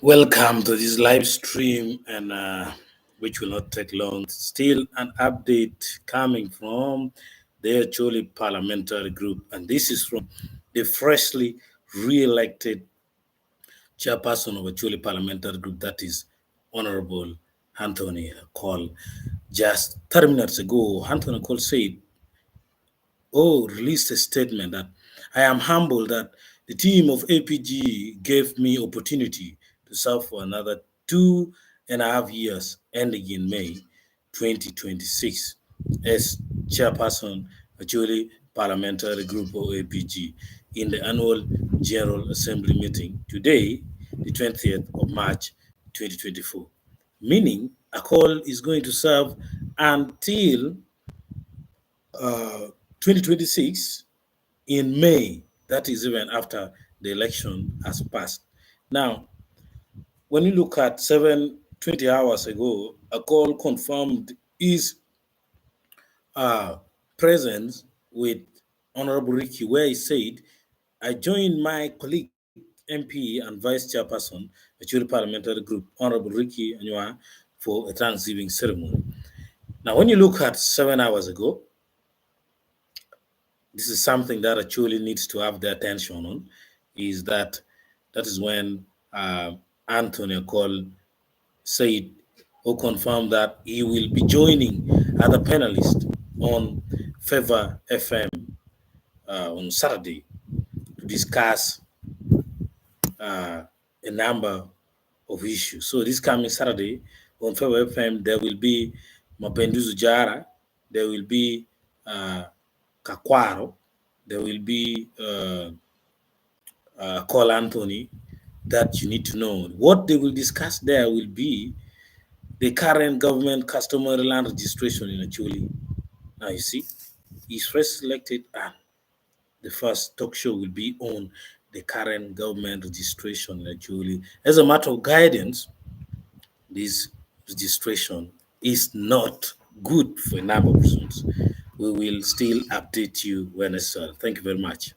Welcome to this live stream, and which will not take long. Still, an update coming from the Acholi parliamentary group, and this is from the freshly re-elected chairperson of Acholi parliamentary group, that is Honorable Anthony Akol. Just 30 minutes ago, Anthony Akol said, released a statement that I am humbled that the team of APG gave me opportunity to serve for another 2.5 years, ending in May 2026, as chairperson Acholi Parliamentary Group of APG in the annual General Assembly meeting today, the 20th of March 2024. Meaning, Akol is going to serve until 2026 in May. That is even after the election has passed. Now, when you look at 20 hours ago, Akol confirmed his presence with Honorable Ricky, where he said, I joined my colleague MP and Vice Chairperson, the Acholi Parliamentary Group, Honorable Ricky Anywa, for a Thanksgiving ceremony. Now, when you look at 7 hours ago, this is something that Acholi needs to have their attention on, is that is when Anthony Akol said or confirmed that he will be joining other panelists on Favor FM on Saturday to discuss a number of issues. So this coming Saturday on Favor FM, there will be Mapenduzu Jara, there will be Kakwa, there will be Call Anthony, that you need to know. What they will discuss there will be the current government customary land registration in Acholi. Now you see, he's first selected, and the first talk show will be on the current government registration in Acholi. As a matter of guidance, this registration is not good for a number of reasons. We will still update you when necessary. Thank you very much.